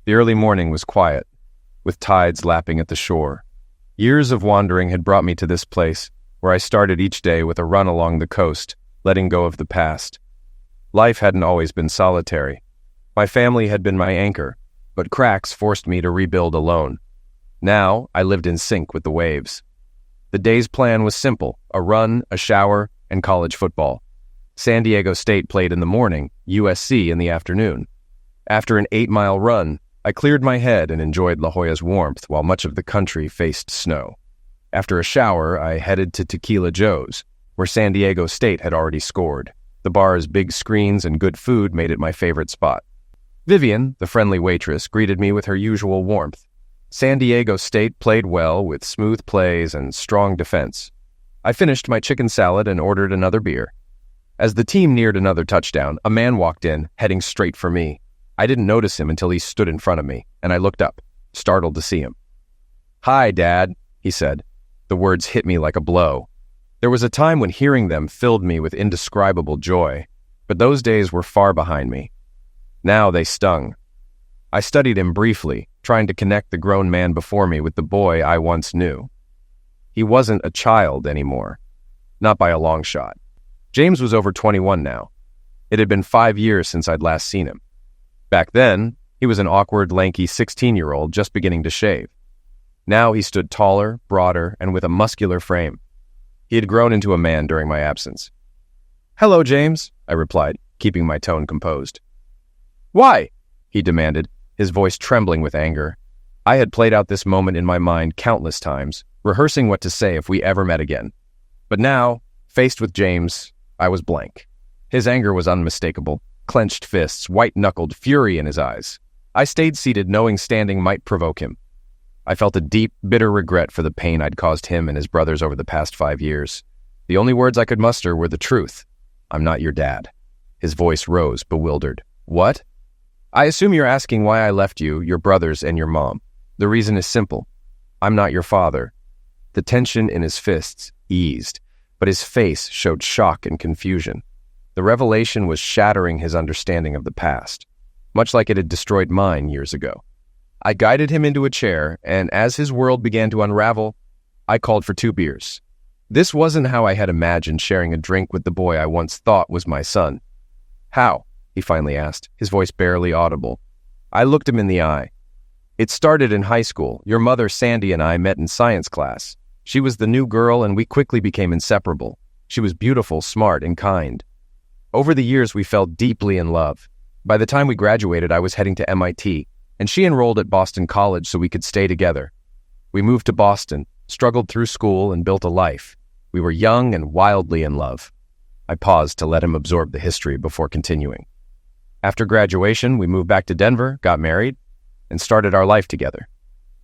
The early morning was quiet, with tides lapping at the shore. Years of wandering had brought me to this place, where I started each day with a run along the coast, letting go of the past. Life hadn't always been solitary. My family had been my anchor, but cracks forced me to rebuild alone. Now, I lived in sync with the waves. The day's plan was simple: a run, a shower, and college football. San Diego State played in the morning, USC in the afternoon. After an 8-mile run, I cleared my head and enjoyed La Jolla's warmth while much of the country faced snow. After a shower, I headed to Tequila Joe's, where San Diego State had already scored. The bar's big screens and good food made it my favorite spot. Vivian, the friendly waitress, greeted me with her usual warmth. San Diego State played well with smooth plays and strong defense. I finished my chicken salad and ordered another beer. As the team neared another touchdown, a man walked in, heading straight for me. I didn't notice him until he stood in front of me, and I looked up, startled to see him. "Hi, Dad," he said. The words hit me like a blow. There was a time when hearing them filled me with indescribable joy, but those days were far behind me. Now they stung. I studied him briefly, trying to connect the grown man before me with the boy I once knew. He wasn't a child anymore, not by a long shot. James was over 21 now. It had been 5 years since I'd last seen him. Back then, he was an awkward, lanky 16-year-old just beginning to shave. Now he stood taller, broader, and with a muscular frame. He had grown into a man during my absence. "Hello, James," I replied, keeping my tone composed. "Why?" he demanded, his voice trembling with anger. I had played out this moment in my mind countless times, rehearsing what to say if we ever met again. But now, faced with James, I was blank. His anger was unmistakable. Clenched fists, white-knuckled fury in his eyes. I stayed seated knowing standing might provoke him. I felt a deep, bitter regret for the pain I'd caused him and his brothers over the past 5 years. The only words I could muster were the truth. "I'm not your dad." His voice rose, bewildered. "What?" "I assume you're asking why I left you, your brothers, and your mom. The reason is simple. I'm not your father." The tension in his fists eased, but his face showed shock and confusion. The revelation was shattering his understanding of the past, much like it had destroyed mine years ago. I guided him into a chair, and as his world began to unravel, I called for 2 beers. This wasn't how I had imagined sharing a drink with the boy I once thought was my son. "How?" he finally asked, his voice barely audible. I looked him in the eye. "It started in high school. Your mother, Sandy, and I met in science class. She was the new girl, and we quickly became inseparable. She was beautiful, smart, and kind. Over the years, we fell deeply in love. By the time we graduated, I was heading to MIT, and she enrolled at Boston College so we could stay together. We moved to Boston, struggled through school, and built a life. We were young and wildly in love." I paused to let him absorb the history before continuing. "After graduation, we moved back to Denver, got married, and started our life together.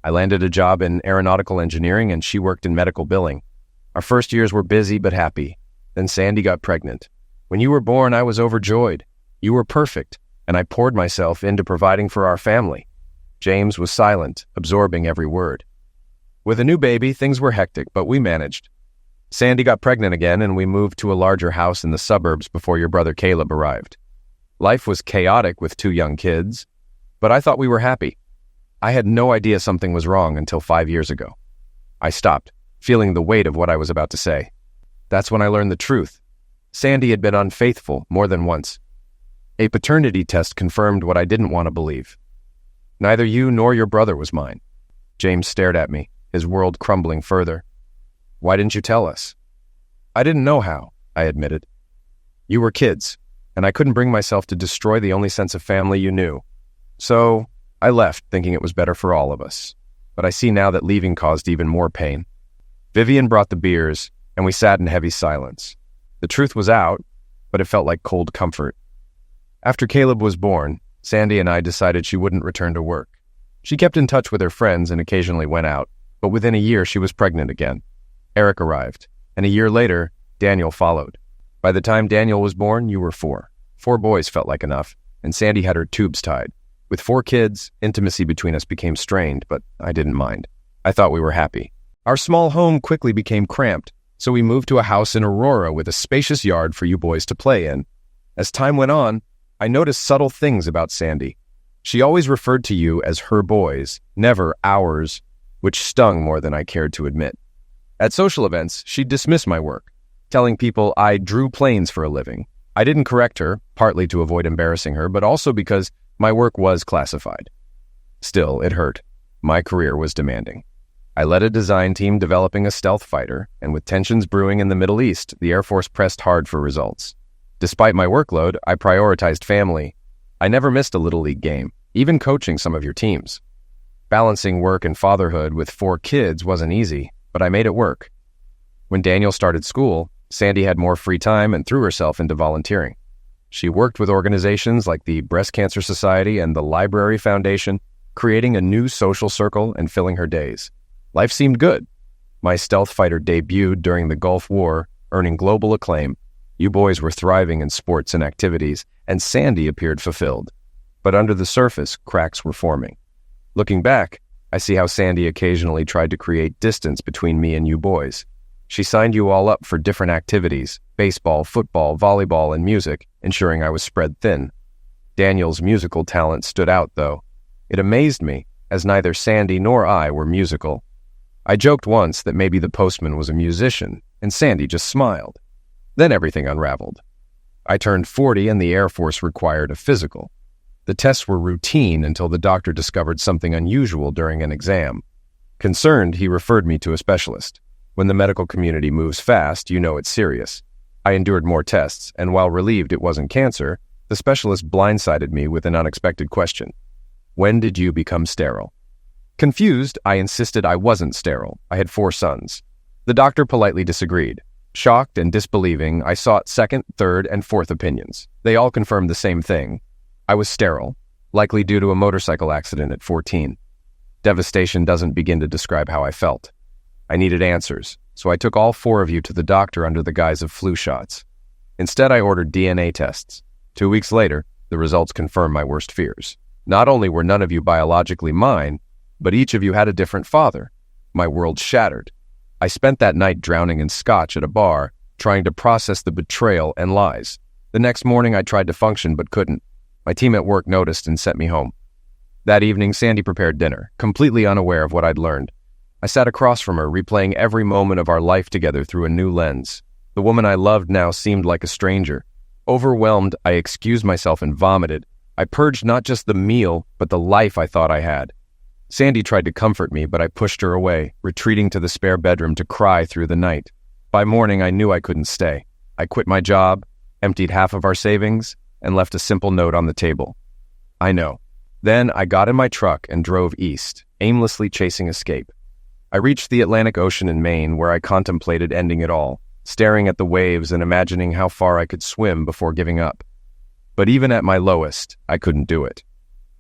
I landed a job in aeronautical engineering, and she worked in medical billing. Our first years were busy but happy. Then Sandy got pregnant. When you were born, I was overjoyed. You were perfect, and I poured myself into providing for our family." James was silent, absorbing every word. "With a new baby, things were hectic, but we managed. Sandy got pregnant again, and we moved to a larger house in the suburbs before your brother Caleb arrived. Life was chaotic with 2 young kids, but I thought we were happy. I had no idea something was wrong until 5 years ago." I stopped, feeling the weight of what I was about to say. That's when I learned the truth. Sandy had been unfaithful more than once. A paternity test confirmed what I didn't want to believe. Neither you nor your brother was mine. James stared at me, his world crumbling further. "Why didn't you tell us?" "I didn't know how," I admitted. "You were kids, and I couldn't bring myself to destroy the only sense of family you knew. So I left, thinking it was better for all of us. But I see now that leaving caused even more pain." Vivian brought the beers, and we sat in heavy silence. The truth was out, but it felt like cold comfort. After Caleb was born, Sandy and I decided she wouldn't return to work. She kept in touch with her friends and occasionally went out, but within a year she was pregnant again. Eric arrived, and a year later, Daniel followed. By the time Daniel was born, you were 4. 4 boys felt like enough, and Sandy had her tubes tied. With 4 kids, intimacy between us became strained, but I didn't mind. I thought we were happy. Our small home quickly became cramped, so we moved to a house in Aurora with a spacious yard for you boys to play in. As time went on, I noticed subtle things about Sandy. She always referred to you as her boys, never ours, which stung more than I cared to admit. At social events, she'd dismiss my work, telling people I drew planes for a living. I didn't correct her, partly to avoid embarrassing her, but also because my work was classified. Still, it hurt. My career was demanding. I led a design team developing a stealth fighter, and with tensions brewing in the Middle East, the Air Force pressed hard for results. Despite my workload, I prioritized family. I never missed a Little League game, even coaching some of your teams. Balancing work and fatherhood with 4 kids wasn't easy, but I made it work. When Daniel started school, Sandy had more free time and threw herself into volunteering. She worked with organizations like the Breast Cancer Society and the Library Foundation, creating a new social circle and filling her days. Life seemed good. My stealth fighter debuted during the Gulf War, earning global acclaim. You boys were thriving in sports and activities, and Sandy appeared fulfilled. But under the surface, cracks were forming. Looking back, I see how Sandy occasionally tried to create distance between me and you boys. She signed you all up for different activities, baseball, football, volleyball, and music, ensuring I was spread thin. Daniel's musical talent stood out, though. It amazed me, as neither Sandy nor I were musical. I joked once that maybe the postman was a musician, and Sandy just smiled. Then everything unraveled. I turned 40 and the Air Force required a physical. The tests were routine until the doctor discovered something unusual during an exam. Concerned, he referred me to a specialist. When the medical community moves fast, you know it's serious. I endured more tests, and while relieved it wasn't cancer, the specialist blindsided me with an unexpected question. When did you become sterile? Confused, I insisted I wasn't sterile. I had 4 sons. The doctor politely disagreed. Shocked and disbelieving, I sought 2nd, 3rd, and 4th opinions. They all confirmed the same thing. I was sterile, likely due to a motorcycle accident at 14. Devastation doesn't begin to describe how I felt. I needed answers, so I took all 4 of you to the doctor under the guise of flu shots. Instead, I ordered DNA tests. 2 weeks later, the results confirmed my worst fears. Not only were none of you biologically mine, but each of you had a different father. My world shattered. I spent that night drowning in scotch at a bar, trying to process the betrayal and lies. The next morning, I tried to function but couldn't. My team at work noticed and sent me home. That evening, Sandy prepared dinner, completely unaware of what I'd learned. I sat across from her, replaying every moment of our life together through a new lens. The woman I loved now seemed like a stranger. Overwhelmed, I excused myself and vomited. I purged not just the meal, but the life I thought I had. Sandy tried to comfort me, but I pushed her away, retreating to the spare bedroom to cry through the night. By morning, I knew I couldn't stay. I quit my job, emptied half of our savings, and left a simple note on the table. I know. Then I got in my truck and drove east, aimlessly chasing escape. I reached the Atlantic Ocean in Maine, where I contemplated ending it all, staring at the waves and imagining how far I could swim before giving up. But even at my lowest, I couldn't do it.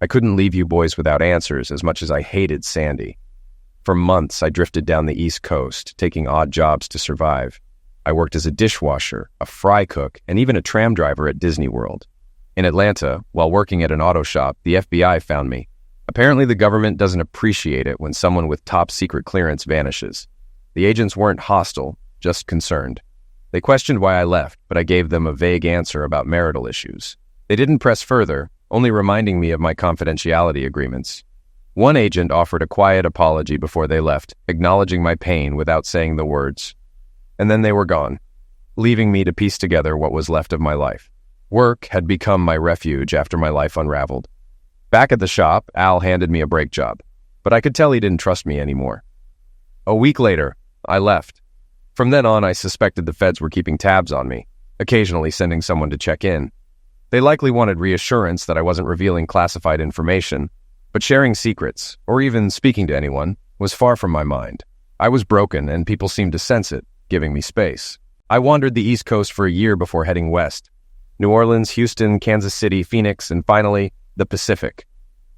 I couldn't leave you boys without answers as much as I hated Sandy. For months, I drifted down the East Coast, taking odd jobs to survive. I worked as a dishwasher, a fry cook, and even a tram driver at Disney World. In Atlanta, while working at an auto shop, the FBI found me. Apparently, the government doesn't appreciate it when someone with top-secret clearance vanishes. The agents weren't hostile, just concerned. They questioned why I left, but I gave them a vague answer about marital issues. They didn't press further, only reminding me of my confidentiality agreements. One agent offered a quiet apology before they left, acknowledging my pain without saying the words. And then they were gone, leaving me to piece together what was left of my life. Work had become my refuge after my life unraveled. Back at the shop, Al handed me a brake job, but I could tell he didn't trust me anymore. A week later, I left. From then on, I suspected the feds were keeping tabs on me, occasionally sending someone to check in. They likely wanted reassurance that I wasn't revealing classified information, but sharing secrets, or even speaking to anyone, was far from my mind. I was broken, and people seemed to sense it, giving me space. I wandered the East Coast for a year before heading west. New Orleans, Houston, Kansas City, Phoenix, and finally, the Pacific.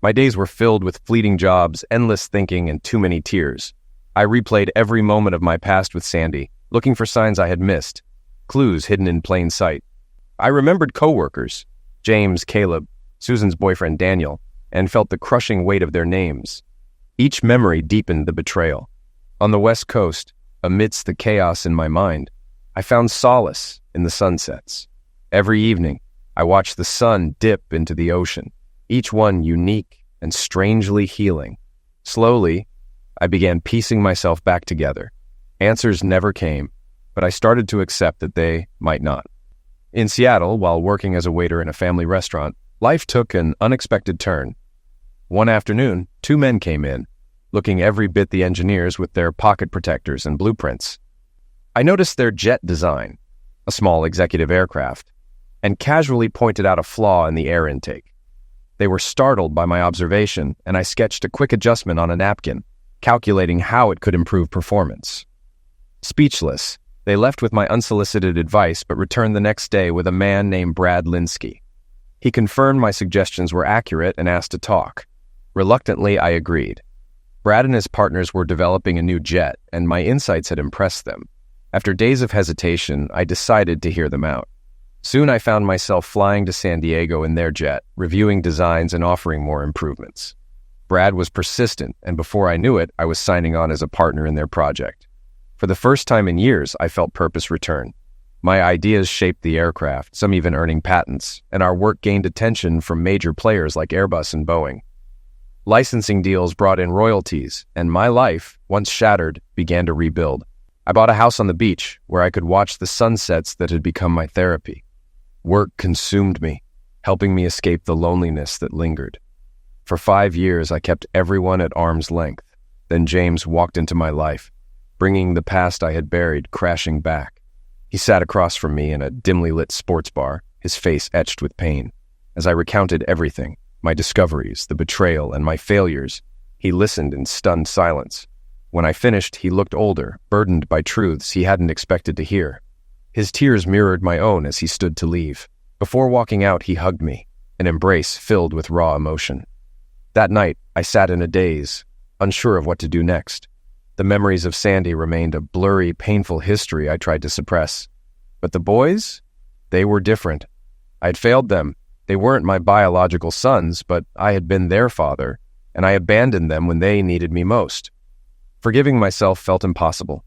My days were filled with fleeting jobs, endless thinking, and too many tears. I replayed every moment of my past with Sandy, looking for signs I had missed, clues hidden in plain sight. I remembered coworkers, James, Caleb, Susan's boyfriend Daniel, and felt the crushing weight of their names. Each memory deepened the betrayal. On the West Coast, amidst the chaos in my mind, I found solace in the sunsets. Every evening, I watched the sun dip into the ocean. each one unique and strangely healing. Slowly, I began piecing myself back together. Answers never came, but I started to accept that they might not. In Seattle, while working as a waiter in a family restaurant, life took an unexpected turn. One afternoon, 2 men came in, looking every bit the engineers with their pocket protectors and blueprints. I noticed their jet design, a small executive aircraft, and casually pointed out a flaw in the air intake. They were startled by my observation, and I sketched a quick adjustment on a napkin, calculating how it could improve performance. Speechless, they left with my unsolicited advice but returned the next day with a man named Brad Linsky. He confirmed my suggestions were accurate and asked to talk. Reluctantly, I agreed. Brad and his partners were developing a new jet, and my insights had impressed them. After days of hesitation, I decided to hear them out. Soon I found myself flying to San Diego in their jet, reviewing designs and offering more improvements. Brad was persistent, and before I knew it, I was signing on as a partner in their project. For the first time in years, I felt purpose return. My ideas shaped the aircraft, some even earning patents, and our work gained attention from major players like Airbus and Boeing. Licensing deals brought in royalties, and my life, once shattered, began to rebuild. I bought a house on the beach where I could watch the sunsets that had become my therapy. Work consumed me, helping me escape the loneliness that lingered. For 5 years, I kept everyone at arm's length. Then James walked into my life, bringing the past I had buried crashing back. He sat across from me in a dimly lit sports bar, his face etched with pain. As I recounted everything, my discoveries, the betrayal, and my failures, he listened in stunned silence. When I finished, he looked older, burdened by truths he hadn't expected to hear. His tears mirrored my own as he stood to leave. Before walking out, he hugged me, an embrace filled with raw emotion. That night, I sat in a daze, unsure of what to do next. The memories of Sandy remained a blurry, painful history I tried to suppress. But the boys? They were different. I'd failed them. They weren't my biological sons, but I had been their father, and I abandoned them when they needed me most. Forgiving myself felt impossible.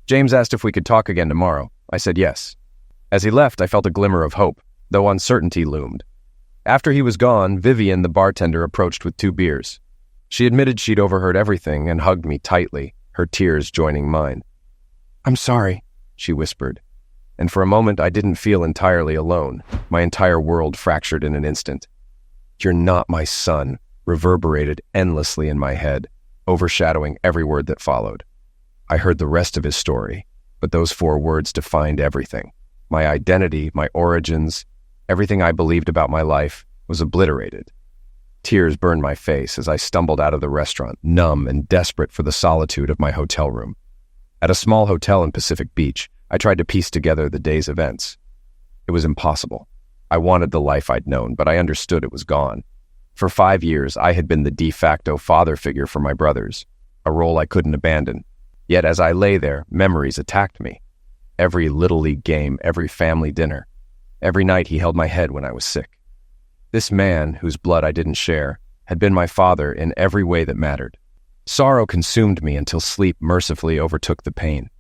James asked if we could talk again tomorrow. I said yes. As he left, I felt a glimmer of hope, though uncertainty loomed. After he was gone, Vivian, the bartender, approached with 2 beers. She admitted she'd overheard everything and hugged me tightly, her tears joining mine. "I'm sorry," she whispered. And for a moment, I didn't feel entirely alone. My entire world fractured in an instant. "You're not my son," reverberated endlessly in my head, overshadowing every word that followed. I heard the rest of his story, but those 4 words defined everything. My identity, my origins, everything I believed about my life was obliterated. Tears burned my face as I stumbled out of the restaurant, numb and desperate for the solitude of my hotel room. At a small hotel in Pacific Beach, I tried to piece together the day's events. It was impossible. I wanted the life I'd known, but I understood it was gone. For 5 years, I had been the de facto father figure for my brothers, a role I couldn't abandon. Yet as I lay there, memories attacked me. Every Little League game, every family dinner. Every night he held my head when I was sick. This man, whose blood I didn't share, had been my father in every way that mattered. Sorrow consumed me until sleep mercifully overtook the pain.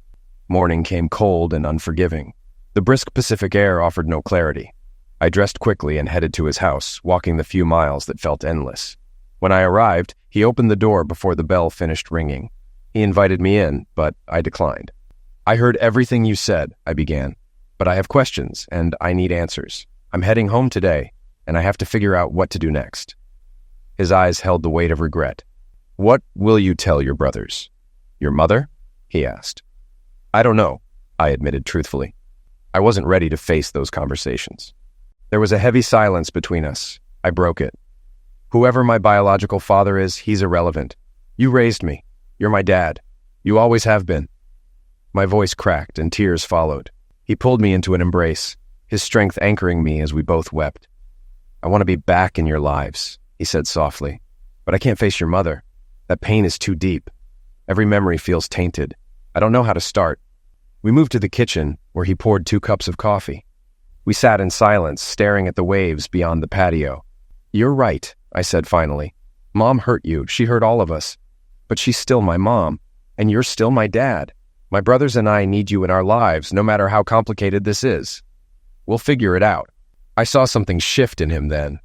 Morning came cold and unforgiving. The brisk Pacific air offered no clarity. I dressed quickly and headed to his house, walking the few miles that felt endless. When I arrived, he opened the door before the bell finished ringing. He invited me in, but I declined. "I heard everything you said," I began, "but I have questions, and I need answers. I'm heading home today, and I have to figure out what to do next." His eyes held the weight of regret. "What will you tell your brothers? Your mother?" he asked. "I don't know," I admitted truthfully. I wasn't ready to face those conversations. There was a heavy silence between us. I broke it. "Whoever my biological father is, he's irrelevant. You raised me. You're my dad. You always have been." My voice cracked and tears followed. He pulled me into an embrace, his strength anchoring me as we both wept. "I want to be back in your lives," he said softly. "But I can't face your mother. That pain is too deep. Every memory feels tainted. I don't know how to start." We moved to the kitchen, where he poured 2 cups of coffee. We sat in silence, staring at the waves beyond the patio. "You're right," I said finally. "Mom hurt you. She hurt all of us. But she's still my mom, and you're still my dad. My brothers and I need you in our lives, no matter how complicated this is. We'll figure it out." I saw something shift in him then.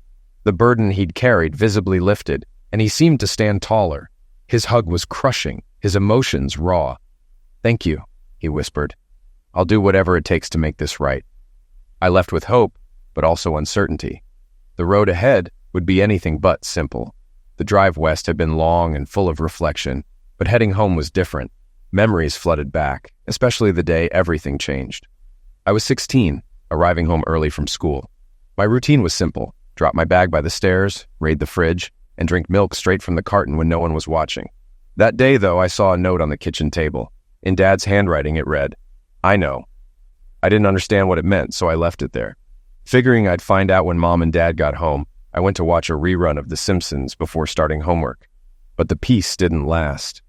The burden he'd carried visibly lifted, and he seemed to stand taller. His hug was crushing, his emotions raw. "Thank you," he whispered. "I'll do whatever it takes to make this right." I left with hope, but also uncertainty. The road ahead would be anything but simple. The drive west had been long and full of reflection, but heading home was different. Memories flooded back, especially the day everything changed. I was 16, arriving home early from school. My routine was simple: drop my bag by the stairs, raid the fridge, and drink milk straight from the carton when no one was watching. That day, though, I saw a note on the kitchen table. In Dad's handwriting, it read, "I know." I didn't understand what it meant, so I left it there. Figuring I'd find out when Mom and Dad got home, I went to watch a rerun of The Simpsons before starting homework. But the peace didn't last.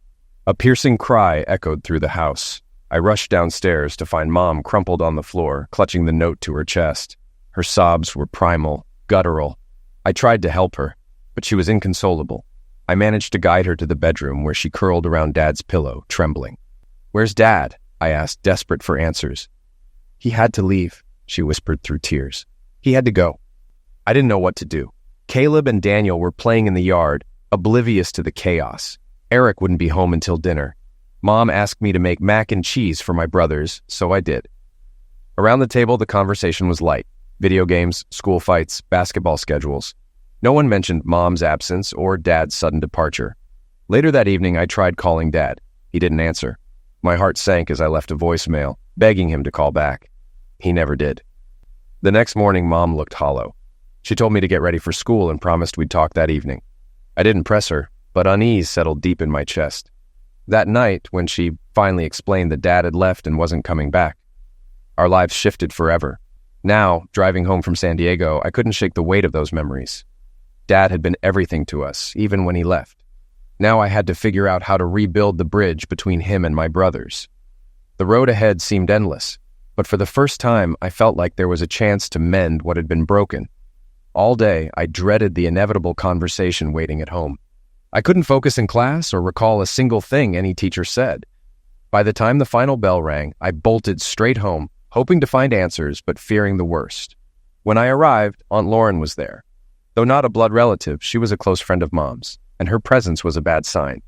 A piercing cry echoed through the house. I rushed downstairs to find Mom crumpled on the floor, clutching the note to her chest. Her sobs were primal, guttural. I tried to help her, but she was inconsolable. I managed to guide her to the bedroom where she curled around Dad's pillow, trembling. "Where's Dad?" I asked, desperate for answers. "He had to leave," she whispered through tears. "He had to go." I didn't know what to do. Caleb and Daniel were playing in the yard, oblivious to the chaos. Eric wouldn't be home until dinner. Mom asked me to make mac and cheese for my brothers, so I did. Around the table, the conversation was light. Video games, school fights, basketball schedules. No one mentioned Mom's absence or Dad's sudden departure. Later that evening, I tried calling Dad. He didn't answer. My heart sank as I left a voicemail, begging him to call back. He never did. The next morning, Mom looked hollow. She told me to get ready for school and promised we'd talk that evening. I didn't press her, but unease settled deep in my chest. That night, when she finally explained that Dad had left and wasn't coming back, our lives shifted forever. Now, driving home from San Diego, I couldn't shake the weight of those memories. Dad had been everything to us, even when he left. Now I had to figure out how to rebuild the bridge between him and my brothers. The road ahead seemed endless, but for the first time, I felt like there was a chance to mend what had been broken. All day, I dreaded the inevitable conversation waiting at home. I couldn't focus in class or recall a single thing any teacher said. By the time the final bell rang, I bolted straight home, hoping to find answers, but fearing the worst. When I arrived, Aunt Lauren was there. Though not a blood relative, she was a close friend of Mom's, and her presence was a bad sign.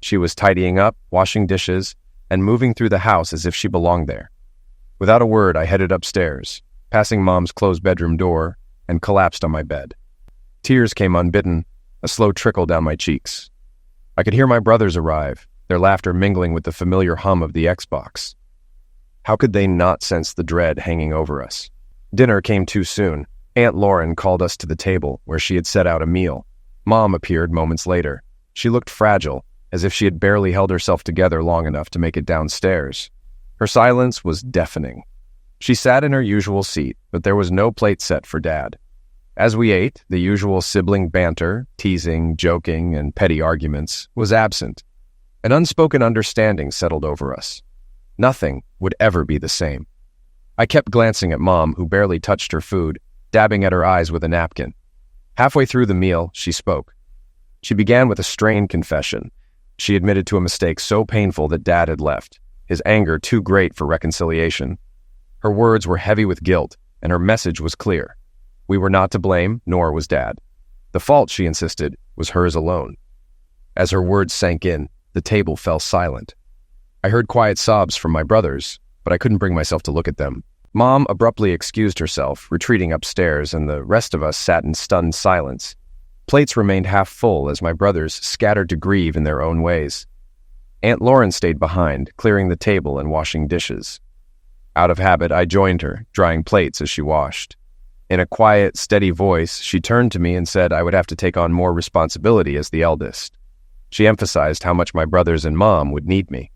She was tidying up, washing dishes, and moving through the house as if she belonged there. Without a word, I headed upstairs, passing Mom's closed bedroom door, and collapsed on my bed. Tears came unbidden, a slow trickle down my cheeks. I could hear my brothers arrive, their laughter mingling with the familiar hum of the Xbox. How could they not sense the dread hanging over us? Dinner came too soon. Aunt Lauren called us to the table where she had set out a meal. Mom appeared moments later. She looked fragile, as if she had barely held herself together long enough to make it downstairs. Her silence was deafening. She sat in her usual seat, but there was no plate set for Dad. As we ate, the usual sibling banter, teasing, joking, and petty arguments was absent. An unspoken understanding settled over us. Nothing would ever be the same. I kept glancing at Mom, who barely touched her food, dabbing at her eyes with a napkin. Halfway through the meal, she spoke. She began with a strained confession. She admitted to a mistake so painful that Dad had left, his anger too great for reconciliation. Her words were heavy with guilt, and her message was clear. We were not to blame, nor was Dad. The fault, she insisted, was hers alone. As her words sank in, the table fell silent. I heard quiet sobs from my brothers, but I couldn't bring myself to look at them. Mom abruptly excused herself, retreating upstairs, and the rest of us sat in stunned silence. Plates remained half full as my brothers scattered to grieve in their own ways. Aunt Lauren stayed behind, clearing the table and washing dishes. Out of habit, I joined her, drying plates as she washed. In a quiet, steady voice, she turned to me and said I would have to take on more responsibility as the eldest. She emphasized how much my brothers and Mom would need me.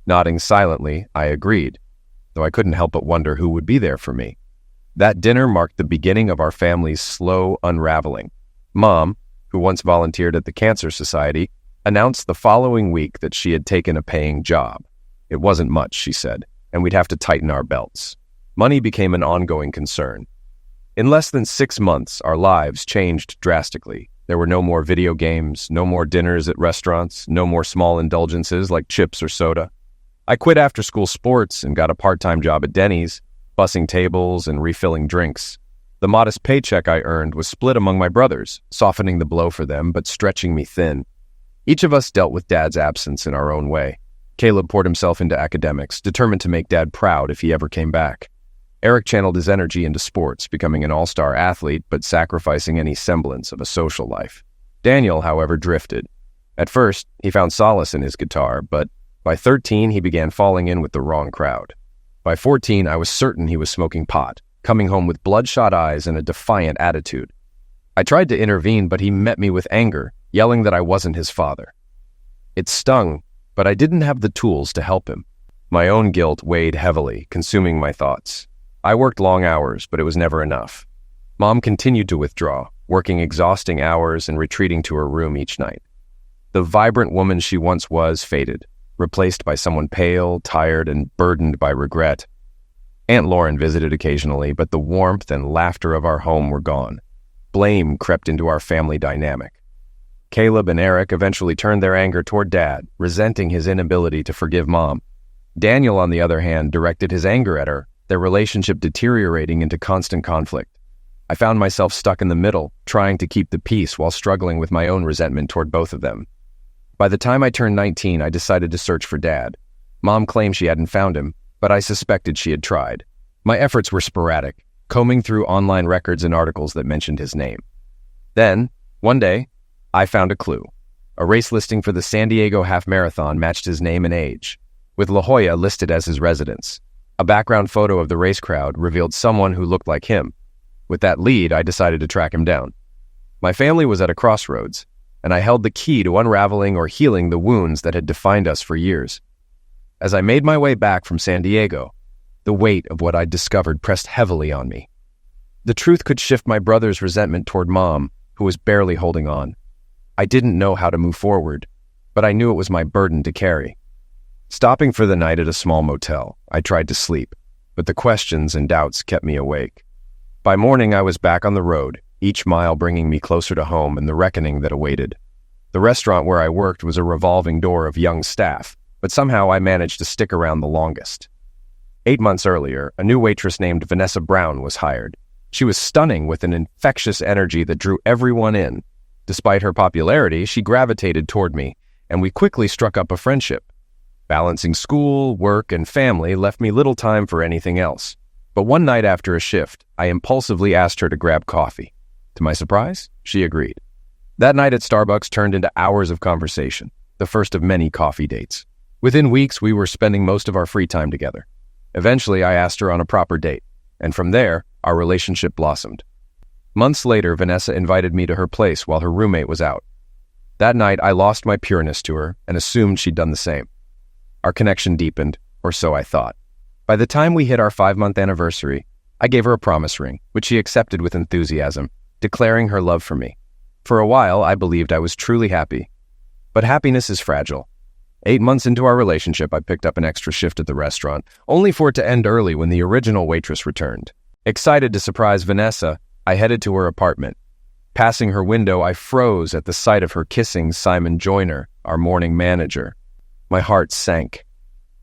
Nodding silently, I agreed, though I couldn't help but wonder who would be there for me. That dinner marked the beginning of our family's slow unraveling. Mom, who once volunteered at the Cancer Society, announced the following week that she had taken a paying job. It wasn't much, she said, and we'd have to tighten our belts. Money became an ongoing concern. In less than 6 months, our lives changed drastically. There were no more video games, no more dinners at restaurants, no more small indulgences like chips or soda. I quit after-school sports and got a part-time job at Denny's, bussing tables and refilling drinks. The The modest paycheck I earned was split among my brothers, softening the blow for them but stretching me thin. Each of us dealt with Dad's absence in our own way. Caleb poured himself into academics, determined to make Dad proud if he ever came back. Eric channeled his energy into sports, becoming an all-star athlete but sacrificing any semblance of a social life. Daniel, however, drifted. At first, he found solace in his guitar, but by 13, he began falling in with the wrong crowd. By 14, I was certain he was smoking pot, coming home with bloodshot eyes and a defiant attitude. I tried to intervene, but he met me with anger, yelling that I wasn't his father. It stung, but I didn't have the tools to help him. My own guilt weighed heavily, consuming my thoughts. I worked long hours, but it was never enough. Mom continued to withdraw, working exhausting hours and retreating to her room each night. The vibrant woman she once was faded, replaced by someone pale, tired, and burdened by regret. Aunt Lauren visited occasionally, but the warmth and laughter of our home were gone. Blame crept into our family dynamic. Caleb and Eric eventually turned their anger toward Dad, resenting his inability to forgive Mom. Daniel, on the other hand, directed his anger at her, their relationship deteriorating into constant conflict. I found myself stuck in the middle, trying to keep the peace while struggling with my own resentment toward both of them. By the time I turned 19, I decided to search for Dad. Mom claimed she hadn't found him, but I suspected she had tried. My efforts were sporadic, combing through online records and articles that mentioned his name. Then, one day, I found a clue. A race listing for the San Diego Half Marathon matched his name and age, with La Jolla listed as his residence. A background photo of the race crowd revealed someone who looked like him. With that lead, I decided to track him down. My family was at a crossroads, and I held the key to unraveling or healing the wounds that had defined us for years. As I made my way back from San Diego, the weight of what I'd discovered pressed heavily on me. The truth could shift my brother's resentment toward Mom, who was barely holding on. I didn't know how to move forward, but I knew it was my burden to carry. Stopping for the night at a small motel, I tried to sleep, but the questions and doubts kept me awake. By morning, I was back on the road, each mile bringing me closer to home and the reckoning that awaited. The restaurant where I worked was a revolving door of young staff, but somehow I managed to stick around the longest. 8 months earlier, a new waitress named Vanessa Brown was hired. She was stunning with an infectious energy that drew everyone in. Despite her popularity, she gravitated toward me, and we quickly struck up a friendship. Balancing school, work, and family left me little time for anything else. But one night after a shift, I impulsively asked her to grab coffee. To my surprise, she agreed. That night at Starbucks turned into hours of conversation, the first of many coffee dates. Within weeks, we were spending most of our free time together. Eventually, I asked her on a proper date, and from there, our relationship blossomed. Months later, Vanessa invited me to her place while her roommate was out. That night, I lost my pureness to her and assumed she'd done the same. Our connection deepened, or so I thought. By the time we hit our 5-month anniversary, I gave her a promise ring, which she accepted with enthusiasm, declaring her love for me. For a while, I believed I was truly happy. But happiness is fragile. 8 months into our relationship, I picked up an extra shift at the restaurant, only for it to end early when the original waitress returned. Excited to surprise Vanessa, I headed to her apartment. Passing her window, I froze at the sight of her kissing Simon Joyner, our morning manager. My heart sank.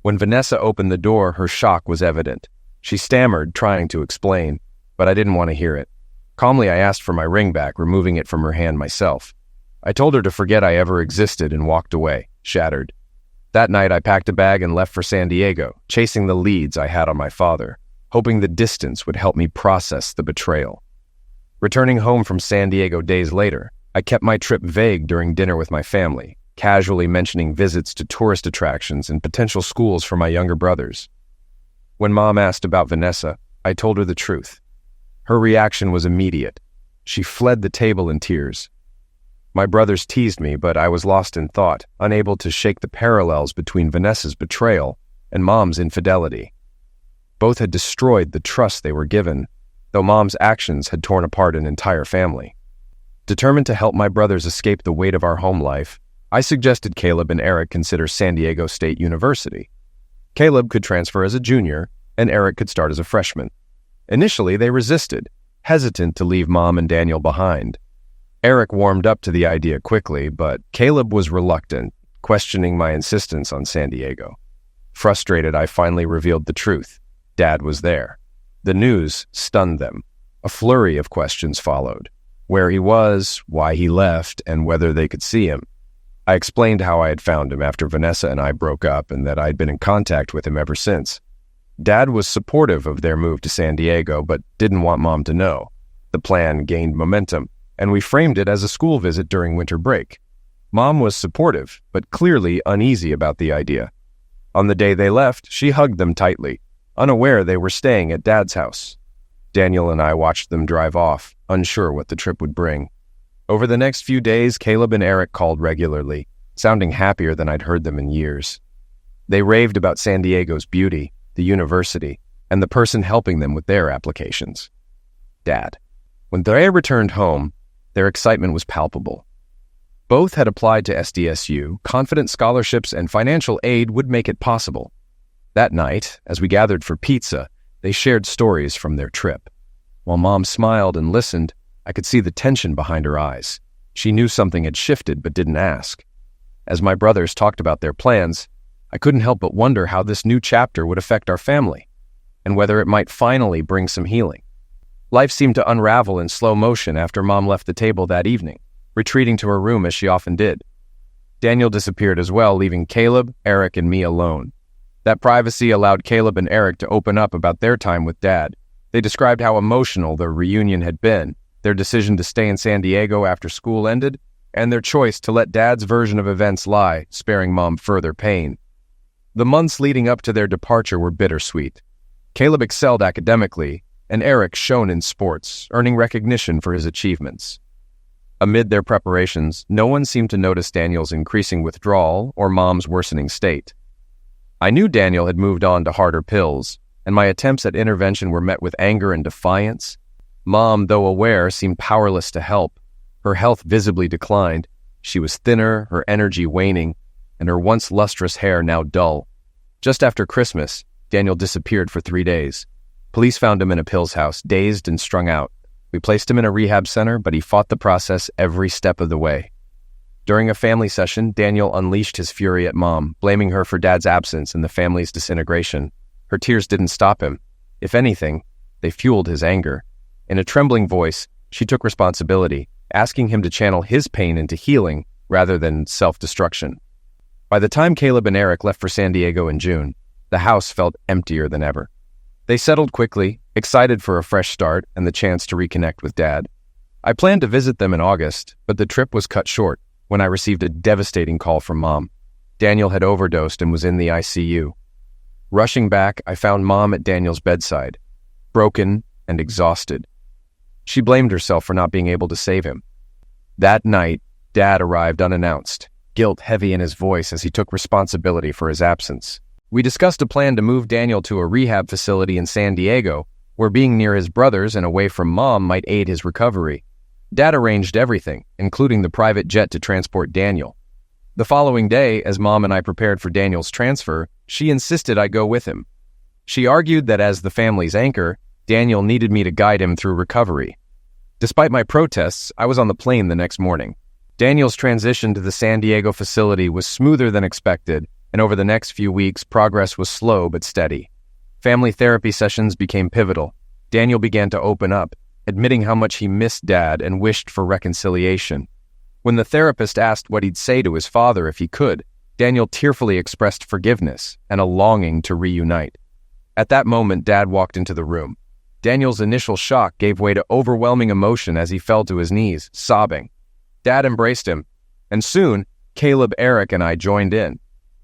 When Vanessa opened the door, her shock was evident. She stammered, trying to explain, but I didn't want to hear it. Calmly, I asked for my ring back, removing it from her hand myself. I told her to forget I ever existed and walked away, shattered. That night, I packed a bag and left for San Diego, chasing the leads I had on my father, hoping the distance would help me process the betrayal. Returning home from San Diego days later, I kept my trip vague during dinner with my family, casually mentioning visits to tourist attractions and potential schools for my younger brothers. When Mom asked about Vanessa, I told her the truth. Her reaction was immediate. She fled the table in tears. My brothers teased me, but I was lost in thought, unable to shake the parallels between Vanessa's betrayal and Mom's infidelity. Both had destroyed the trust they were given, though Mom's actions had torn apart an entire family. Determined to help my brothers escape the weight of our home life, I suggested Caleb and Eric consider San Diego State University. Caleb could transfer as a junior, and Eric could start as a freshman. Initially, they resisted, hesitant to leave Mom and Daniel behind. Eric warmed up to the idea quickly, but Caleb was reluctant, questioning my insistence on San Diego. Frustrated, I finally revealed the truth. Dad was there. The news stunned them. A flurry of questions followed: where he was, why he left, and whether they could see him. I explained how I had found him after Vanessa and I broke up and that I'd been in contact with him ever since. Dad was supportive of their move to San Diego, but didn't want Mom to know. The plan gained momentum, and we framed it as a school visit during winter break. Mom was supportive, but clearly uneasy about the idea. On the day they left, she hugged them tightly, unaware they were staying at Dad's house. Daniel and I watched them drive off, unsure what the trip would bring. Over the next few days, Caleb and Eric called regularly, sounding happier than I'd heard them in years. They raved about San Diego's beauty, the university, and the person helping them with their applications. Dad. When they returned home, their excitement was palpable. Both had applied to SDSU, confident scholarships and financial aid would make it possible. That night, as we gathered for pizza, they shared stories from their trip. While Mom smiled and listened, I could see the tension behind her eyes. She knew something had shifted but didn't ask. As my brothers talked about their plans, I couldn't help but wonder how this new chapter would affect our family, and whether it might finally bring some healing. Life seemed to unravel in slow motion after Mom left the table that evening, retreating to her room as she often did. Daniel disappeared as well, leaving Caleb, Eric, and me alone. That privacy allowed Caleb and Eric to open up about their time with Dad. They described how emotional their reunion had been, their decision to stay in San Diego after school ended, and their choice to let Dad's version of events lie, sparing Mom further pain. The months leading up to their departure were bittersweet. Caleb excelled academically, and Eric shone in sports, earning recognition for his achievements. Amid their preparations, no one seemed to notice Daniel's increasing withdrawal or Mom's worsening state. I knew Daniel had moved on to harder pills, and my attempts at intervention were met with anger and defiance. Mom, though aware, seemed powerless to help. Her health visibly declined. She was thinner, her energy waning, and her once lustrous hair now dull. Just after Christmas, Daniel disappeared for 3 days. Police found him in a pills house, dazed and strung out. We placed him in a rehab center, but he fought the process every step of the way. During a family session, Daniel unleashed his fury at Mom, blaming her for Dad's absence and the family's disintegration. Her tears didn't stop him. If anything, they fueled his anger. In a trembling voice, she took responsibility, asking him to channel his pain into healing rather than self-destruction. By the time Caleb and Eric left for San Diego in June, the house felt emptier than ever. They settled quickly, excited for a fresh start and the chance to reconnect with Dad. I planned to visit them in August, but the trip was cut short when I received a devastating call from Mom. Daniel had overdosed and was in the ICU. Rushing back, I found Mom at Daniel's bedside, broken and exhausted. She blamed herself for not being able to save him. That night, Dad arrived unannounced, guilt heavy in his voice as he took responsibility for his absence. We discussed a plan to move Daniel to a rehab facility in San Diego, where being near his brothers and away from Mom might aid his recovery. Dad arranged everything, including the private jet to transport Daniel. The following day, as Mom and I prepared for Daniel's transfer, she insisted I go with him. She argued that as the family's anchor, Daniel needed me to guide him through recovery. Despite my protests, I was on the plane the next morning. Daniel's transition to the San Diego facility was smoother than expected, and over the next few weeks, progress was slow but steady. Family therapy sessions became pivotal. Daniel began to open up, admitting how much he missed Dad and wished for reconciliation. When the therapist asked what he'd say to his father if he could, Daniel tearfully expressed forgiveness and a longing to reunite. At that moment, Dad walked into the room. Daniel's initial shock gave way to overwhelming emotion as he fell to his knees, sobbing. Dad embraced him, and soon, Caleb, Eric, and I joined in.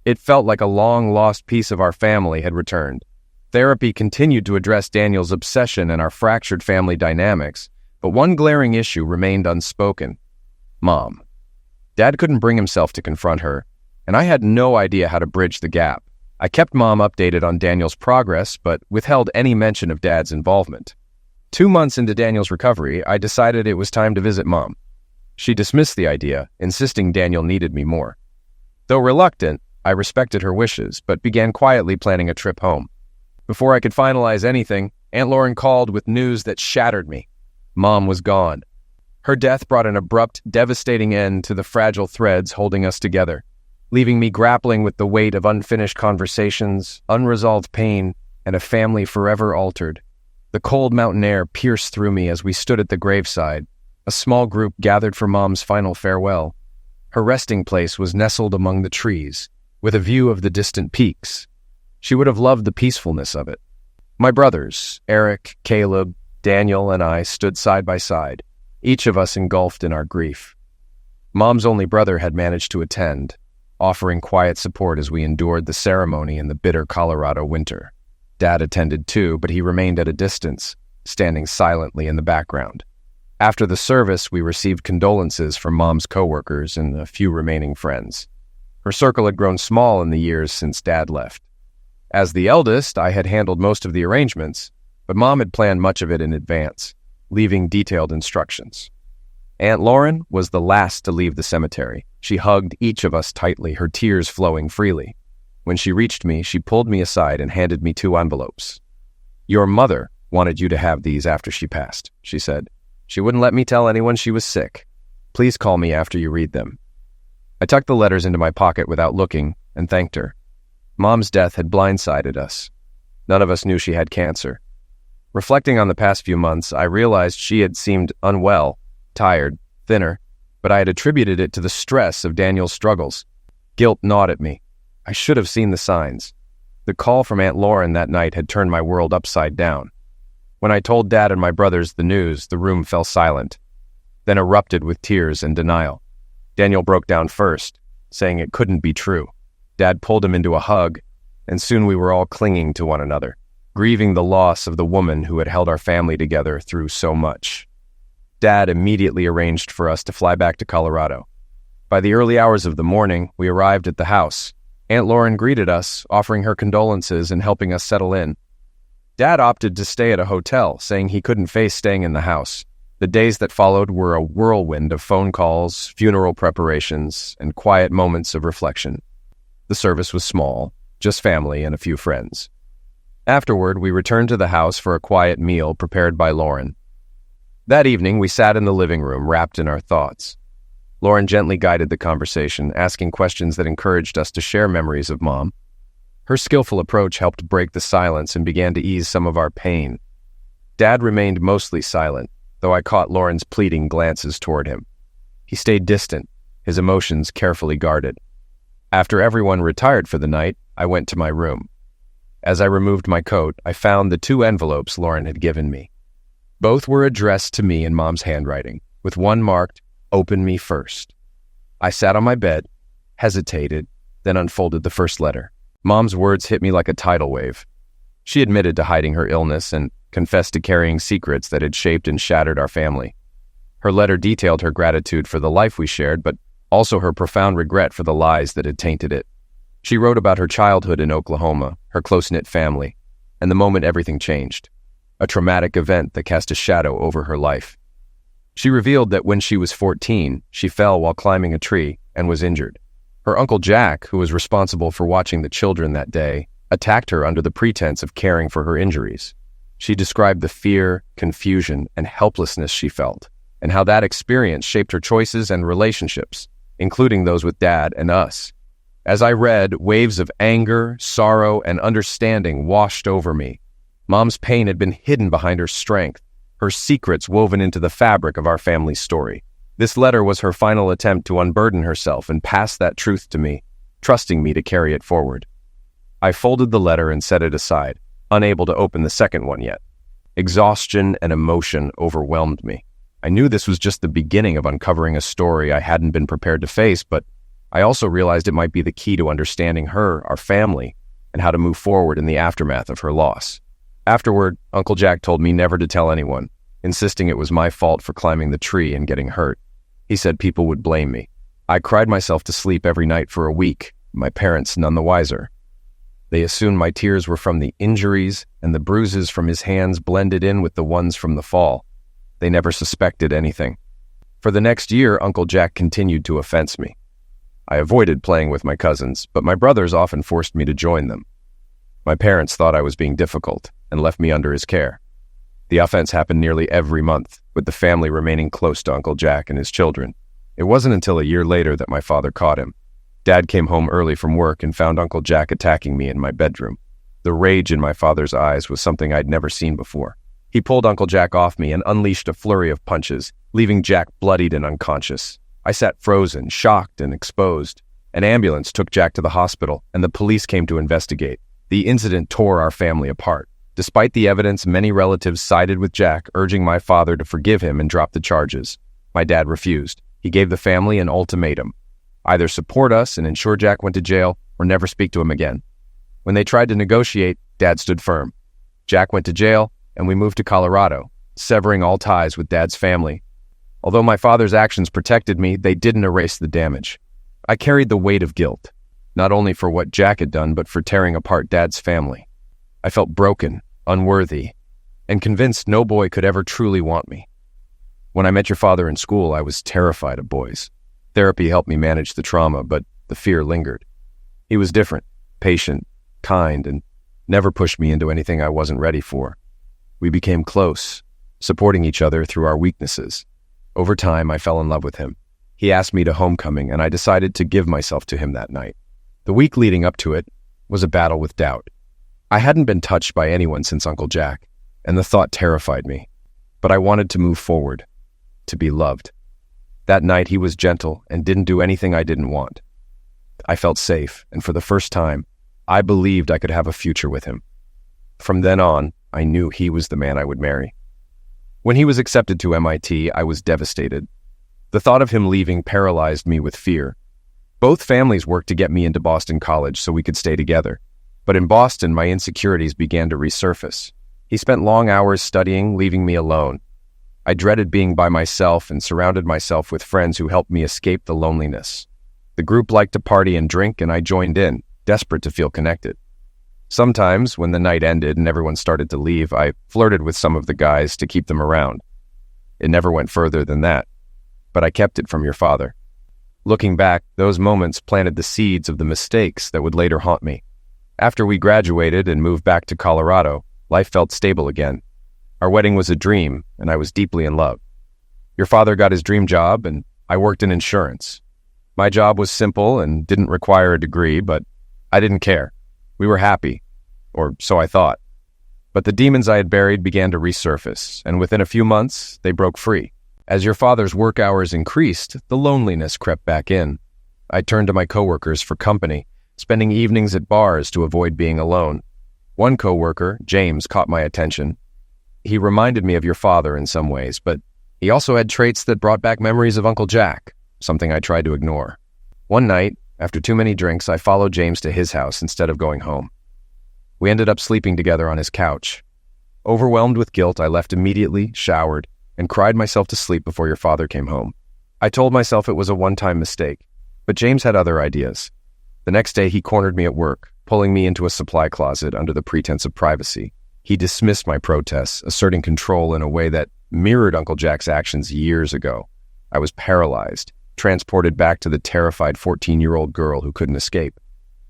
It felt like a long-lost piece of our family had returned. Therapy continued to address Daniel's obsession and our fractured family dynamics, but one glaring issue remained unspoken. Mom. Dad couldn't bring himself to confront her, and I had no idea how to bridge the gap. I kept Mom updated on Daniel's progress, but withheld any mention of Dad's involvement. 2 months into Daniel's recovery, I decided it was time to visit Mom. She dismissed the idea, insisting Daniel needed me more. Though reluctant, I respected her wishes, but began quietly planning a trip home. Before I could finalize anything, Aunt Lauren called with news that shattered me. Mom was gone. Her death brought an abrupt, devastating end to the fragile threads holding us together, leaving me grappling with the weight of unfinished conversations, unresolved pain, and a family forever altered. The cold mountain air pierced through me as we stood at the graveside. A small group gathered for Mom's final farewell. Her resting place was nestled among the trees, with a view of the distant peaks. She would have loved the peacefulness of it. My brothers, Eric, Caleb, Daniel, and I stood side by side, each of us engulfed in our grief. Mom's only brother had managed to attend, offering quiet support as we endured the ceremony in the bitter Colorado winter. Dad attended too, but he remained at a distance, standing silently in the background. After the service, we received condolences from Mom's coworkers and a few remaining friends. Her circle had grown small in the years since Dad left. As the eldest, I had handled most of the arrangements, but Mom had planned much of it in advance, leaving detailed instructions. Aunt Lauren was the last to leave the cemetery. She hugged each of us tightly, her tears flowing freely. When she reached me, she pulled me aside and handed me 2 envelopes. "Your mother wanted you to have these after she passed," she said. "She wouldn't let me tell anyone she was sick. Please call me after you read them." I tucked the letters into my pocket without looking and thanked her. Mom's death had blindsided us. None of us knew she had cancer. Reflecting on the past few months, I realized she had seemed unwell, tired, thinner, but I had attributed it to the stress of Daniel's struggles. Guilt gnawed at me. I should have seen the signs. The call from Aunt Lauren that night had turned my world upside down. When I told Dad and my brothers the news, the room fell silent, then erupted with tears and denial. Daniel broke down first, saying it couldn't be true. Dad pulled him into a hug, and soon we were all clinging to one another, grieving the loss of the woman who had held our family together through so much. Dad immediately arranged for us to fly back to Colorado. By the early hours of the morning, we arrived at the house. Aunt Lauren greeted us, offering her condolences and helping us settle in. Dad opted to stay at a hotel, saying he couldn't face staying in the house. The days that followed were a whirlwind of phone calls, funeral preparations, and quiet moments of reflection. The service was small, just family and a few friends. Afterward, we returned to the house for a quiet meal prepared by Lauren. That evening, we sat in the living room, wrapped in our thoughts. Lauren gently guided the conversation, asking questions that encouraged us to share memories of Mom. Her skillful approach helped break the silence and began to ease some of our pain. Dad remained mostly silent, though I caught Lauren's pleading glances toward him. He stayed distant, his emotions carefully guarded. After everyone retired for the night, I went to my room. As I removed my coat, I found the 2 envelopes Lauren had given me. Both were addressed to me in Mom's handwriting, with one marked, "Open me first." I sat on my bed, hesitated, then unfolded the first letter. Mom's words hit me like a tidal wave. She admitted to hiding her illness and confessed to carrying secrets that had shaped and shattered our family. Her letter detailed her gratitude for the life we shared, but also her profound regret for the lies that had tainted it. She wrote about her childhood in Oklahoma, her close-knit family, and the moment everything changed, a traumatic event that cast a shadow over her life. She revealed that when she was 14, she fell while climbing a tree and was injured. Her Uncle Jack, who was responsible for watching the children that day, attacked her under the pretense of caring for her injuries. She described the fear, confusion, and helplessness she felt, and how that experience shaped her choices and relationships, including those with Dad and us. As I read, waves of anger, sorrow, and understanding washed over me. Mom's pain had been hidden behind her strength, her secrets woven into the fabric of our family's story. This letter was her final attempt to unburden herself and pass that truth to me, trusting me to carry it forward. I folded the letter and set it aside, unable to open the second one yet. Exhaustion and emotion overwhelmed me. I knew this was just the beginning of uncovering a story I hadn't been prepared to face, but I also realized it might be the key to understanding her, our family, and how to move forward in the aftermath of her loss. Afterward, Uncle Jack told me never to tell anyone, insisting it was my fault for climbing the tree and getting hurt. He said people would blame me. I cried myself to sleep every night for a week, my parents none the wiser. They assumed my tears were from the injuries, and the bruises from his hands blended in with the ones from the fall. They never suspected anything. For the next year, Uncle Jack continued to offense me. I avoided playing with my cousins, but my brothers often forced me to join them. My parents thought I was being difficult and left me under his care. The offense happened nearly every month, with the family remaining close to Uncle Jack and his children. It wasn't until a year later that my father caught him. Dad came home early from work and found Uncle Jack attacking me in my bedroom. The rage in my father's eyes was something I'd never seen before. He pulled Uncle Jack off me and unleashed a flurry of punches, leaving Jack bloodied and unconscious. I sat frozen, shocked and exposed. An ambulance took Jack to the hospital, and the police came to investigate. The incident tore our family apart. Despite the evidence, many relatives sided with Jack, urging my father to forgive him and drop the charges. My dad refused. He gave the family an ultimatum: either support us and ensure Jack went to jail, or never speak to him again. When they tried to negotiate, Dad stood firm. Jack went to jail, and we moved to Colorado, severing all ties with Dad's family. Although my father's actions protected me, they didn't erase the damage. I carried the weight of guilt, not only for what Jack had done, but for tearing apart Dad's family. I felt broken, unworthy, and convinced no boy could ever truly want me. When I met your father in school, I was terrified of boys. Therapy helped me manage the trauma, but the fear lingered. He was different, patient, kind, and never pushed me into anything I wasn't ready for. We became close, supporting each other through our weaknesses. Over time, I fell in love with him. He asked me to homecoming, and I decided to give myself to him that night. The week leading up to it was a battle with doubt. I hadn't been touched by anyone since Uncle Jack, and the thought terrified me. But I wanted to move forward, to be loved. That night, he was gentle and didn't do anything I didn't want. I felt safe, and for the first time, I believed I could have a future with him. From then on, I knew he was the man I would marry. When he was accepted to MIT, I was devastated. The thought of him leaving paralyzed me with fear. Both families worked to get me into Boston College so we could stay together. But in Boston, my insecurities began to resurface. He spent long hours studying, leaving me alone. I dreaded being by myself and surrounded myself with friends who helped me escape the loneliness. The group liked to party and drink, and I joined in, desperate to feel connected. Sometimes, when the night ended and everyone started to leave, I flirted with some of the guys to keep them around. It never went further than that, but I kept it from your father. Looking back, those moments planted the seeds of the mistakes that would later haunt me. After we graduated and moved back to Colorado, life felt stable again. Our wedding was a dream, and I was deeply in love. Your father got his dream job, and I worked in insurance. My job was simple and didn't require a degree, but I didn't care. We were happy, or so I thought. But the demons I had buried began to resurface, and within a few months, they broke free. As your father's work hours increased, the loneliness crept back in. I turned to my coworkers for company, spending evenings at bars to avoid being alone. One coworker, James, caught my attention. He reminded me of your father in some ways, but he also had traits that brought back memories of Uncle Jack, something I tried to ignore. One night, after too many drinks, I followed James to his house instead of going home. We ended up sleeping together on his couch. Overwhelmed with guilt, I left immediately, showered, and cried myself to sleep before your father came home. I told myself it was a one-time mistake, but James had other ideas. The next day, he cornered me at work, pulling me into a supply closet under the pretense of privacy. He dismissed my protests, asserting control in a way that mirrored Uncle Jack's actions years ago. I was paralyzed, transported back to the terrified 14-year-old girl who couldn't escape.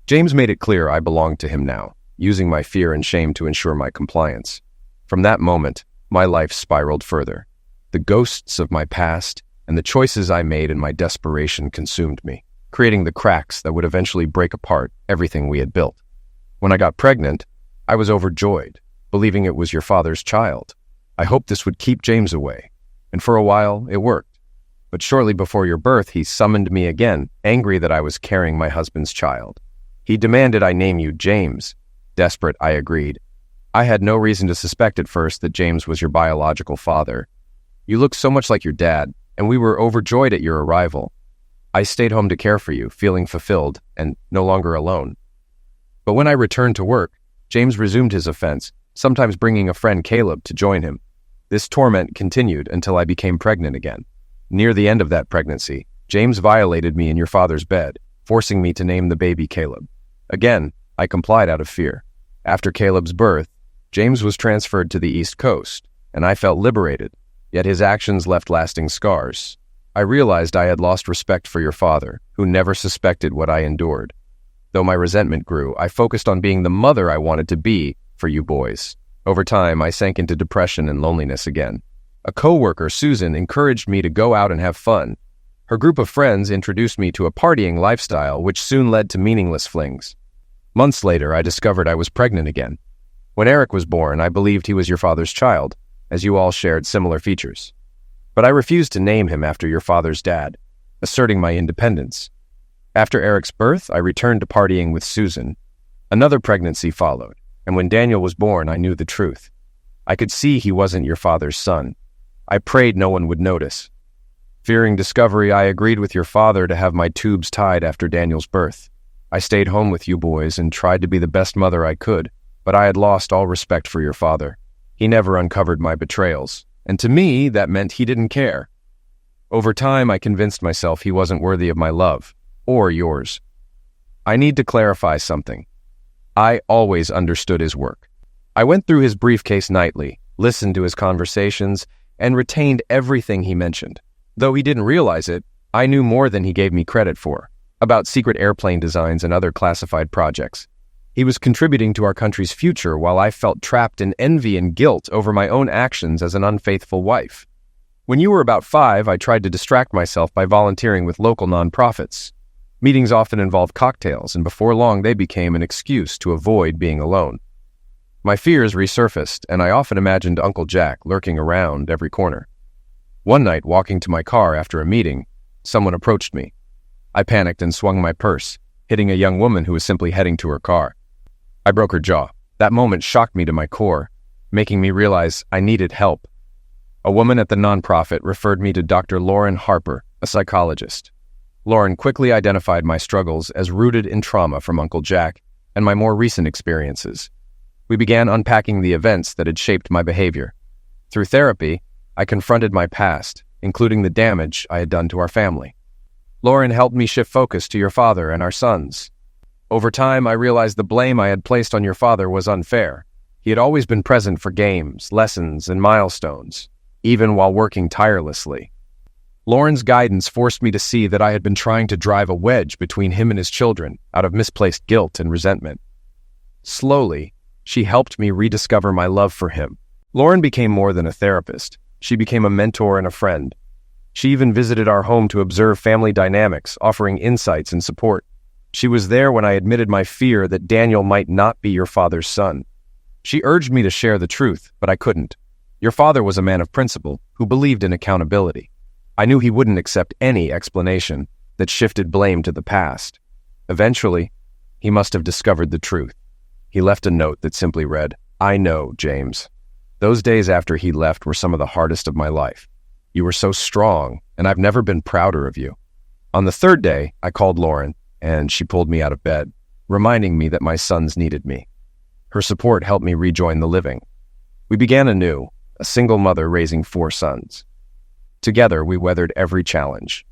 James made it clear I belonged to him now, using my fear and shame to ensure my compliance. From that moment, my life spiraled further. The ghosts of my past and the choices I made in my desperation consumed me, creating the cracks that would eventually break apart everything we had built. When I got pregnant, I was overjoyed, believing it was your father's child. I hoped this would keep James away, and for a while, it worked. But shortly before your birth, he summoned me again, angry that I was carrying my husband's child. He demanded I name you James. Desperate, I agreed. I had no reason to suspect at first that James was your biological father. You looked so much like your dad, and we were overjoyed at your arrival. I stayed home to care for you, feeling fulfilled and no longer alone. But when I returned to work, James resumed his offense, sometimes bringing a friend, Caleb, to join him. This torment continued until I became pregnant again. Near the end of that pregnancy, James violated me in your father's bed, forcing me to name the baby Caleb. Again, I complied out of fear. After Caleb's birth, James was transferred to the East Coast, and I felt liberated, yet his actions left lasting scars. I realized I had lost respect for your father, who never suspected what I endured. Though my resentment grew, I focused on being the mother I wanted to be for you boys. Over time, I sank into depression and loneliness again. A coworker, Susan, encouraged me to go out and have fun. Her group of friends introduced me to a partying lifestyle, which soon led to meaningless flings. Months later, I discovered I was pregnant again. When Eric was born, I believed he was your father's child. as you all shared similar features. But I refused to name him after your father's dad, asserting my independence. After Eric's birth, I returned to partying with Susan. Another pregnancy followed, and when Daniel was born, I knew the truth. I could see he wasn't your father's son. I prayed no one would notice. Fearing discovery, I agreed with your father to have my tubes tied after Daniel's birth. I stayed home with you boys and tried to be the best mother I could, but I had lost all respect for your father. He never uncovered my betrayals, and to me, that meant he didn't care. Over time, I convinced myself he wasn't worthy of my love, or yours. I need to clarify something. I always understood his work. I went through his briefcase nightly, listened to his conversations, and retained everything he mentioned. Though he didn't realize it, I knew more than he gave me credit for, about secret airplane designs and other classified projects. He was contributing to our country's future while I felt trapped in envy and guilt over my own actions as an unfaithful wife. When you were about 5, I tried to distract myself by volunteering with local nonprofits. Meetings often involved cocktails, and before long they became an excuse to avoid being alone. My fears resurfaced, and I often imagined Uncle Jack lurking around every corner. One night, walking to my car after a meeting, someone approached me. I panicked and swung my purse, hitting a young woman who was simply heading to her car. I broke her jaw. That moment shocked me to my core, making me realize I needed help. A woman at the nonprofit referred me to Dr. Lauren Harper, a psychologist. Lauren quickly identified my struggles as rooted in trauma from Uncle Jack and my more recent experiences. We began unpacking the events that had shaped my behavior. Through therapy, I confronted my past, including the damage I had done to our family. Lauren helped me shift focus to your father and our sons. Over time, I realized the blame I had placed on your father was unfair. He had always been present for games, lessons, and milestones, even while working tirelessly. Lauren's guidance forced me to see that I had been trying to drive a wedge between him and his children out of misplaced guilt and resentment. Slowly, she helped me rediscover my love for him. Lauren became more than a therapist. She became a mentor and a friend. She even visited our home to observe family dynamics, offering insights and support. She was there when I admitted my fear that Daniel might not be your father's son. She urged me to share the truth, but I couldn't. Your father was a man of principle who believed in accountability. I knew he wouldn't accept any explanation that shifted blame to the past. Eventually, he must have discovered the truth. He left a note that simply read, "I know, James." Those days after he left were some of the hardest of my life. You were so strong, and I've never been prouder of you. On the 3rd day, I called Lauren, and she pulled me out of bed, reminding me that my sons needed me. Her support helped me rejoin the living. We began anew, a single mother raising 4 sons. Together, we weathered every challenge.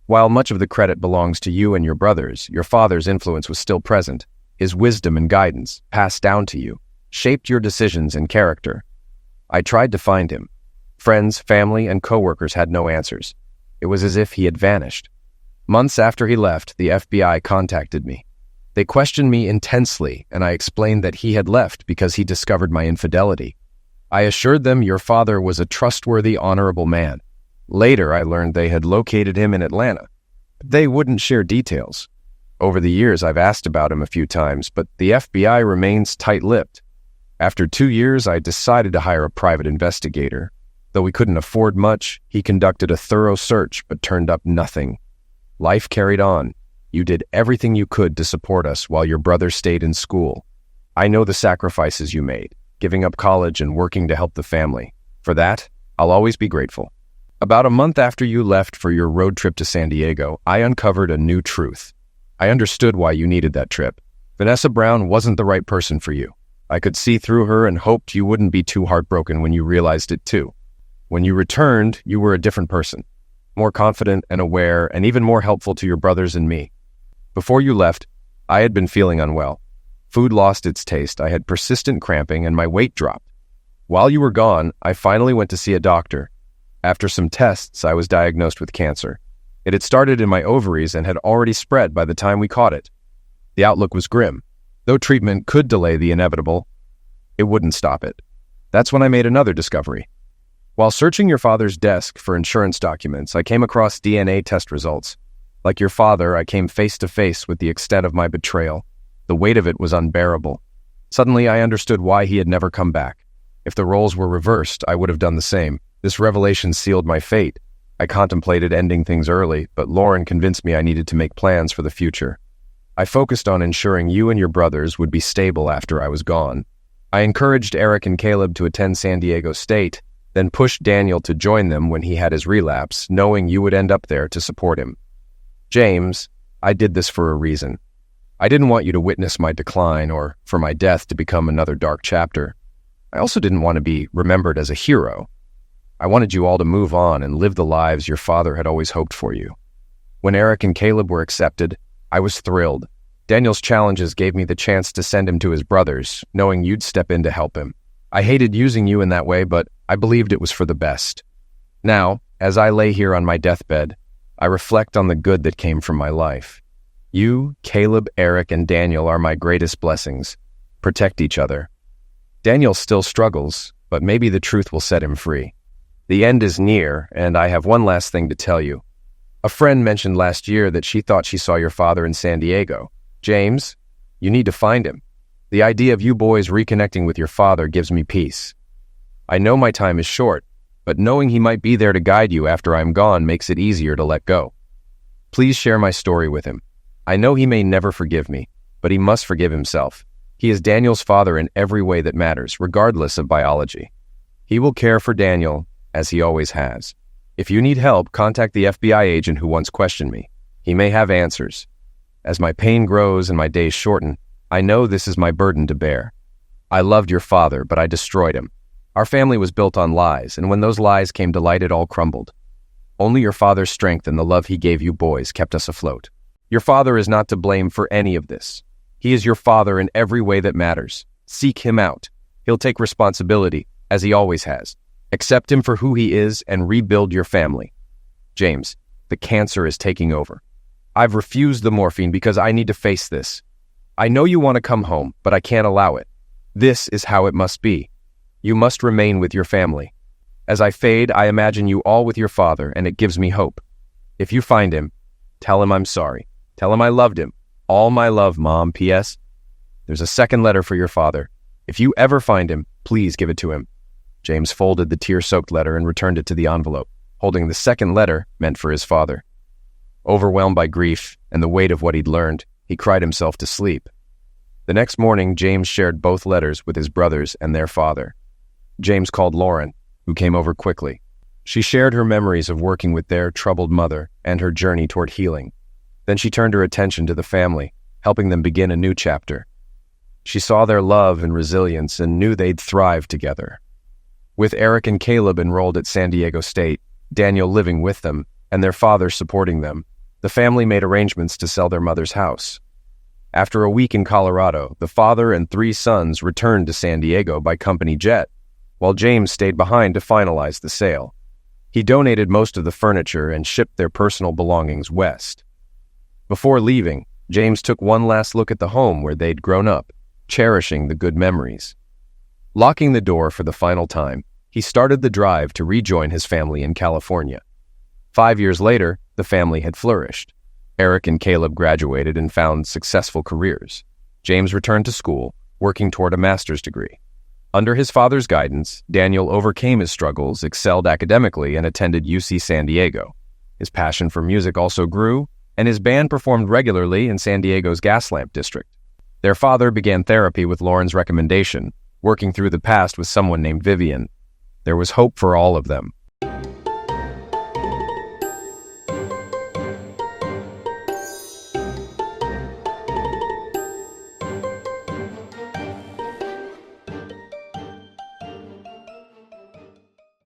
While much of the credit belongs to you and your brothers, your father's influence was still present. His wisdom and guidance, passed down to you, shaped your decisions and character. I tried to find him. Friends, family, and coworkers had no answers. It was as if he had vanished. Months after he left, the FBI contacted me. They questioned me intensely, and I explained that he had left because he discovered my infidelity. I assured them your father was a trustworthy, honorable man. Later, I learned they had located him in Atlanta. They wouldn't share details. Over the years, I've asked about him a few times, but the FBI remains tight-lipped. After 2 years, I decided to hire a private investigator. Though we couldn't afford much, he conducted a thorough search but turned up nothing. Life carried on. You did everything you could to support us while your brother stayed in school. I know the sacrifices you made, giving up college and working to help the family. For that, I'll always be grateful. About a month after you left for your road trip to San Diego, I uncovered a new truth. I understood why you needed that trip. Vanessa Brown wasn't the right person for you. I could see through her and hoped you wouldn't be too heartbroken when you realized it too. When you returned, you were a different person, more confident and aware, and even more helpful to your brothers and me. Before you left, I had been feeling unwell. Food lost its taste, I had persistent cramping, and my weight dropped. While you were gone, I finally went to see a doctor. After some tests, I was diagnosed with cancer. It had started in my ovaries and had already spread by the time we caught it. The outlook was grim. Though treatment could delay the inevitable, it wouldn't stop it. That's when I made another discovery. While searching your father's desk for insurance documents, I came across DNA test results. Like your father, I came face to face with the extent of my betrayal. The weight of it was unbearable. Suddenly, I understood why he had never come back. If the roles were reversed, I would have done the same. This revelation sealed my fate. I contemplated ending things early, but Lauren convinced me I needed to make plans for the future. I focused on ensuring you and your brothers would be stable after I was gone. I encouraged Eric and Caleb to attend San Diego State, then pushed Daniel to join them when he had his relapse, knowing you would end up there to support him. James, I did this for a reason. I didn't want you to witness my decline or for my death to become another dark chapter. I also didn't want to be remembered as a hero. I wanted you all to move on and live the lives your father had always hoped for you. When Eric and Caleb were accepted, I was thrilled. Daniel's challenges gave me the chance to send him to his brothers, knowing you'd step in to help him. I hated using you in that way, but I believed it was for the best. Now, as I lay here on my deathbed, I reflect on the good that came from my life. You, Caleb, Eric, and Daniel are my greatest blessings. Protect each other. Daniel still struggles, but maybe the truth will set him free. The end is near, and I have one last thing to tell you. A friend mentioned last year that she thought she saw your father in San Diego. James, you need to find him. The idea of you boys reconnecting with your father gives me peace. I know my time is short, but knowing he might be there to guide you after I'm gone makes it easier to let go. Please share my story with him. I know he may never forgive me, but he must forgive himself. He is Daniel's father in every way that matters, regardless of biology. He will care for Daniel, as he always has. If you need help, contact the FBI agent who once questioned me. He may have answers. As my pain grows and my days shorten, I know this is my burden to bear. I loved your father, but I destroyed him. Our family was built on lies, and when those lies came to light, it all crumbled. Only your father's strength and the love he gave you boys kept us afloat. Your father is not to blame for any of this. He is your father in every way that matters. Seek him out. He'll take responsibility, as he always has. Accept him for who he is and rebuild your family. James, the cancer is taking over. I've refused the morphine because I need to face this. I know you want to come home, but I can't allow it. This is how it must be. You must remain with your family. As I fade, I imagine you all with your father, and it gives me hope. If you find him, tell him I'm sorry. Tell him I loved him. All my love, Mom. P.S. There's a second letter for your father. If you ever find him, please give it to him. James folded the tear-soaked letter and returned it to the envelope, holding the second letter meant for his father. Overwhelmed by grief and the weight of what he'd learned, he cried himself to sleep. The next morning, James shared both letters with his brothers and their father. James called Lauren, who came over quickly. She shared her memories of working with their troubled mother and her journey toward healing. Then she turned her attention to the family, helping them begin a new chapter. She saw their love and resilience and knew they'd thrive together. With Eric and Caleb enrolled at San Diego State, Daniel living with them, and their father supporting them, the family made arrangements to sell their mother's house. After a week in Colorado, the father and 3 sons returned to San Diego by company jet, while James stayed behind to finalize the sale. He donated most of the furniture and shipped their personal belongings west. Before leaving, James took one last look at the home where they'd grown up, cherishing the good memories. Locking the door for the final time, he started the drive to rejoin his family in California. 5 years later, the family had flourished. Eric and Caleb graduated and found successful careers. James returned to school, working toward a master's degree. Under his father's guidance, Daniel overcame his struggles, excelled academically, and attended UC San Diego. His passion for music also grew, and his band performed regularly in San Diego's Gaslamp district. Their father began therapy with Lauren's recommendation, working through the past with someone named Vivian. There was hope for all of them.